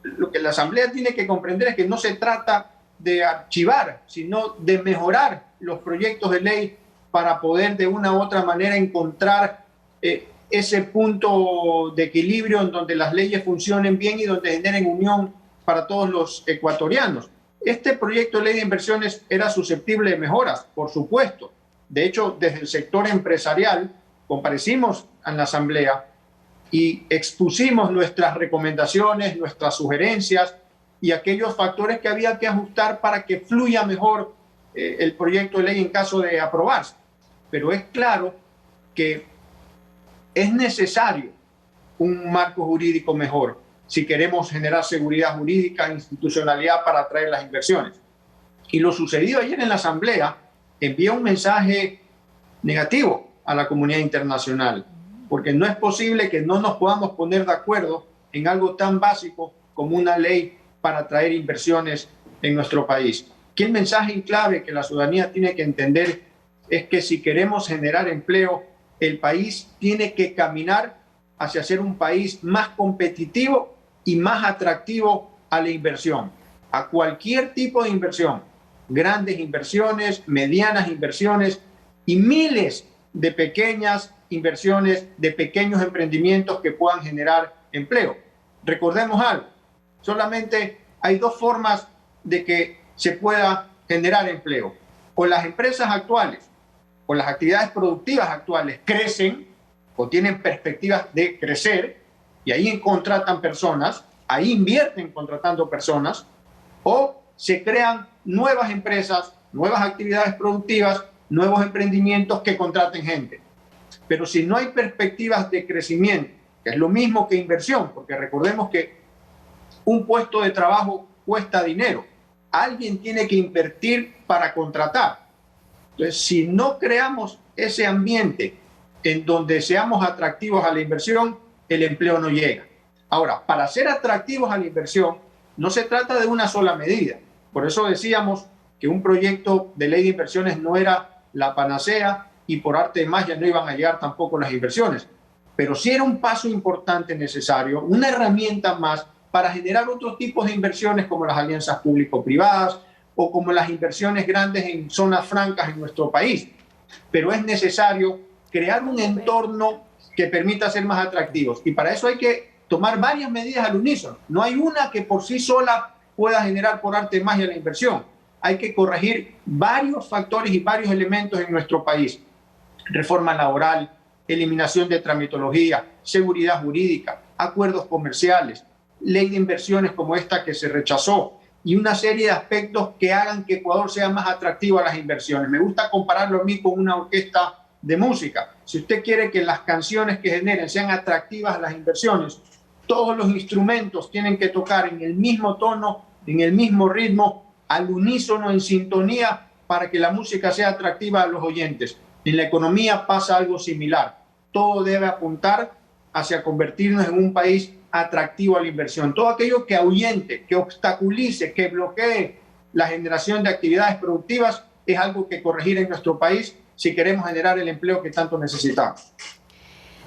Lo que la Asamblea tiene que comprender es que no se trata de archivar, sino de mejorar los proyectos de ley para poder de una u otra manera encontrar ese punto de equilibrio en donde las leyes funcionen bien y donde generen unión para todos los ecuatorianos. Este proyecto de ley de inversiones era susceptible de mejoras, por supuesto. De hecho, desde el sector empresarial comparecimos en la Asamblea y expusimos nuestras recomendaciones, nuestras sugerencias y aquellos factores que había que ajustar para que fluya mejor el proyecto de ley en caso de aprobarse. Pero es claro que es necesario un marco jurídico mejor si queremos generar seguridad jurídica, institucionalidad para atraer las inversiones. Y lo sucedido ayer en la Asamblea envía un mensaje negativo a la comunidad internacional, porque no es posible que no nos podamos poner de acuerdo en algo tan básico como una ley para atraer inversiones en nuestro país. Aquí el mensaje en clave que la ciudadanía tiene que entender es que si queremos generar empleo, el país tiene que caminar hacia ser un país más competitivo y más atractivo a la inversión, a cualquier tipo de inversión, grandes inversiones, medianas inversiones y miles de pequeñas inversiones, de pequeños emprendimientos que puedan generar empleo. Recordemos algo, solamente hay dos formas de que se pueda generar empleo. O las empresas actuales o las actividades productivas actuales crecen o tienen perspectivas de crecer y ahí contratan personas, ahí invierten contratando personas, o se crean nuevas empresas, nuevas actividades productivas, nuevos emprendimientos que contraten gente. Pero si no hay perspectivas de crecimiento, que es lo mismo que inversión, porque recordemos que un puesto de trabajo cuesta dinero, alguien tiene que invertir para contratar. Entonces, si no creamos ese ambiente en donde seamos atractivos a la inversión, el empleo no llega. Ahora, para ser atractivos a la inversión, no se trata de una sola medida. Por eso decíamos que un proyecto de ley de inversiones no era la panacea y por arte de magia no iban a llegar tampoco las inversiones. Pero sí era un paso importante necesario, una herramienta más para generar otros tipos de inversiones como las alianzas público-privadas o como las inversiones grandes en zonas francas en nuestro país. Pero es necesario crear un entorno que permita ser más atractivos. Y para eso hay que tomar varias medidas al unísono. No hay una que por sí sola pueda generar por arte de magia la inversión. Hay que corregir varios factores y varios elementos en nuestro país. Reforma laboral, eliminación de tramitología, seguridad jurídica, acuerdos comerciales, ley de inversiones como esta que se rechazó y una serie de aspectos que hagan que Ecuador sea más atractivo a las inversiones. Me gusta compararlo a mí con una orquesta de música. Si usted quiere que las canciones que generen sean atractivas a las inversiones, todos los instrumentos tienen que tocar en el mismo tono, en el mismo ritmo, al unísono, en sintonía, para que la música sea atractiva a los oyentes. En la economía pasa algo similar. Todo debe apuntar hacia convertirnos en un país atractivo a la inversión. Todo aquello que ahuyente, que obstaculice, que bloquee la generación de actividades productivas es algo que corregir en nuestro país si queremos generar el empleo que tanto necesitamos.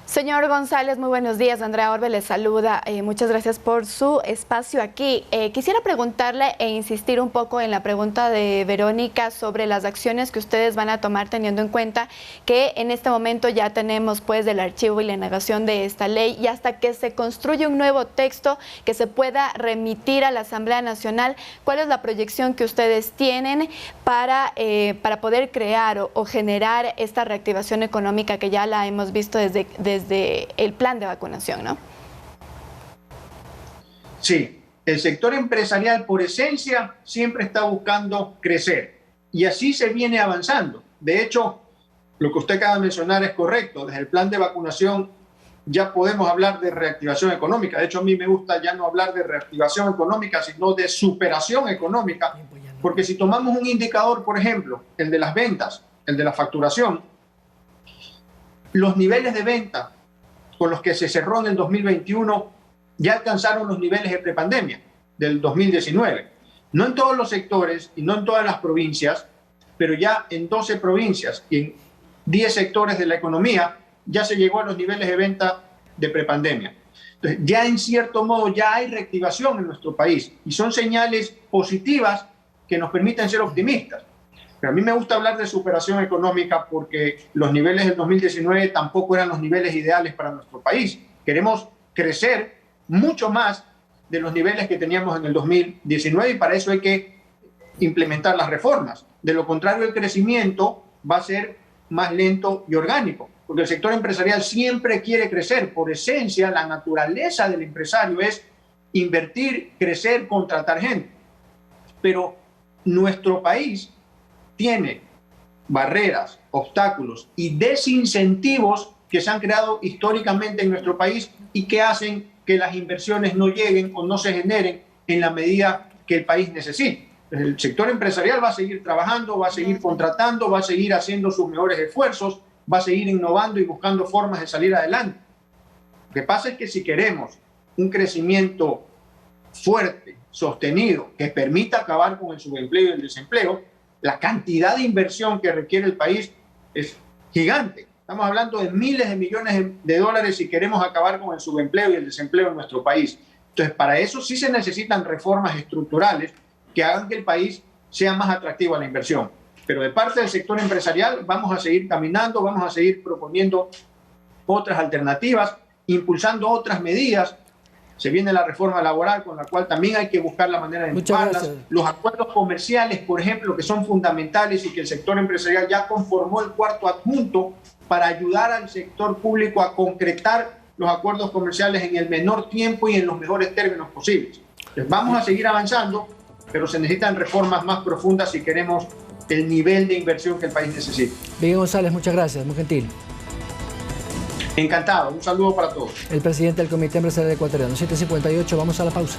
Señor González, muy buenos días. Andrea Orbe les saluda. Muchas gracias por su espacio aquí. Quisiera preguntarle e insistir un poco en la pregunta de Verónica sobre las acciones que ustedes van a tomar teniendo en cuenta que en este momento ya tenemos pues el archivo y la negación de esta ley y hasta que se construye un nuevo texto que se pueda remitir a la Asamblea Nacional. ¿Cuál es la proyección que ustedes tienen para poder crear o generar esta reactivación económica que ya la hemos visto desde el plan de vacunación, ¿no? Sí, el sector empresarial por esencia siempre está buscando crecer y así se viene avanzando. De hecho, lo que usted acaba de mencionar es correcto. Desde el plan de vacunación ya podemos hablar de reactivación económica. De hecho, a mí me gusta ya no hablar de reactivación económica, sino de superación económica, porque si tomamos un indicador, por ejemplo, el de las ventas, el de la facturación, los niveles de venta con los que se cerró en el 2021 ya alcanzaron los niveles de prepandemia del 2019. No en todos los sectores y no en todas las provincias, pero ya en 12 provincias y en 10 sectores de la economía ya se llegó a los niveles de venta de prepandemia. Entonces, ya en cierto modo ya hay reactivación en nuestro país y son señales positivas que nos permiten ser optimistas. Pero a mí me gusta hablar de superación económica porque los niveles del 2019 tampoco eran los niveles ideales para nuestro país. Queremos crecer mucho más de los niveles que teníamos en el 2019 y para eso hay que implementar las reformas. De lo contrario, el crecimiento va a ser más lento y orgánico, porque el sector empresarial siempre quiere crecer. Por esencia, la naturaleza del empresario es invertir, crecer, contratar gente. Pero nuestro país tiene barreras, obstáculos y desincentivos que se han creado históricamente en nuestro país y que hacen que las inversiones no lleguen o no se generen en la medida que el país necesita. El sector empresarial va a seguir trabajando, va a seguir contratando, va a seguir haciendo sus mejores esfuerzos, va a seguir innovando y buscando formas de salir adelante. Lo que pasa es que si queremos un crecimiento fuerte, sostenido, que permita acabar con el subempleo y el desempleo, la cantidad de inversión que requiere el país es gigante. Estamos hablando de miles de millones de dólares si queremos acabar con el subempleo y el desempleo en nuestro país. Entonces, para eso sí se necesitan reformas estructurales que hagan que el país sea más atractivo a la inversión. Pero de parte del sector empresarial vamos a seguir caminando, vamos a seguir proponiendo otras alternativas, impulsando otras medidas. Se viene la reforma laboral, con la cual también hay que buscar la manera de empujarlas. Los acuerdos comerciales, por ejemplo, que son fundamentales y que el sector empresarial ya conformó el cuarto adjunto para ayudar al sector público a concretar los acuerdos comerciales en el menor tiempo y en los mejores términos posibles. Entonces, vamos a seguir avanzando, pero se necesitan reformas más profundas si queremos el nivel de inversión que el país necesita. Miguel González, muchas gracias, muy gentil. Encantado, un saludo para todos. El presidente del Comité Empresarial Ecuatoriano, 7:58, vamos a la pausa.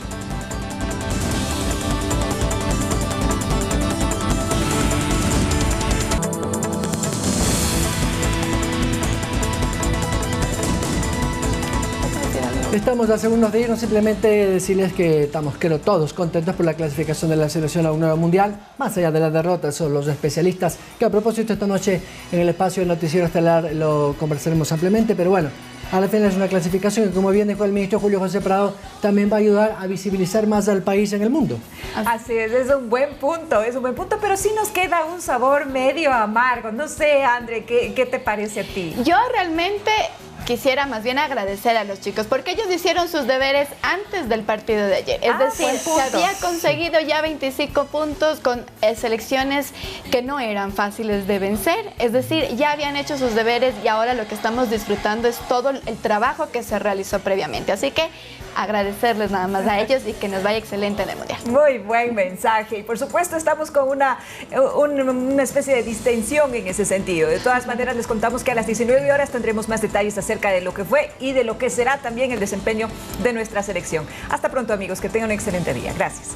Estamos a segundos de irnos, simplemente decirles que estamos, creo, todos contentos por la clasificación de la selección a un nuevo mundial, más allá de las derrotas. Son los especialistas que, a propósito, esta noche en el espacio del Noticiero Estelar lo conversaremos ampliamente, pero bueno, a la final es una clasificación que, como bien dijo el ministro Julio José Prado, también va a ayudar a visibilizar más al país en el mundo. Así es un buen punto, pero sí nos queda un sabor medio amargo. No sé, André, ¿qué te parece a ti? Yo realmente quisiera más bien agradecer a los chicos, porque ellos hicieron sus deberes antes del partido de ayer. Es decir, se había conseguido ya 25 puntos con selecciones que no eran fáciles de vencer. Es decir, ya habían hecho sus deberes y ahora lo que estamos disfrutando es todo el trabajo que se realizó previamente. Así que agradecerles nada más a ellos y que nos vaya excelente en el Mundial. Muy buen mensaje. Y por supuesto estamos con una especie de distensión en ese sentido. De todas maneras, les contamos que a las 19 horas tendremos más detalles acerca de lo que fue y de lo que será también el desempeño de nuestra selección. Hasta pronto, amigos, que tengan un excelente día. Gracias.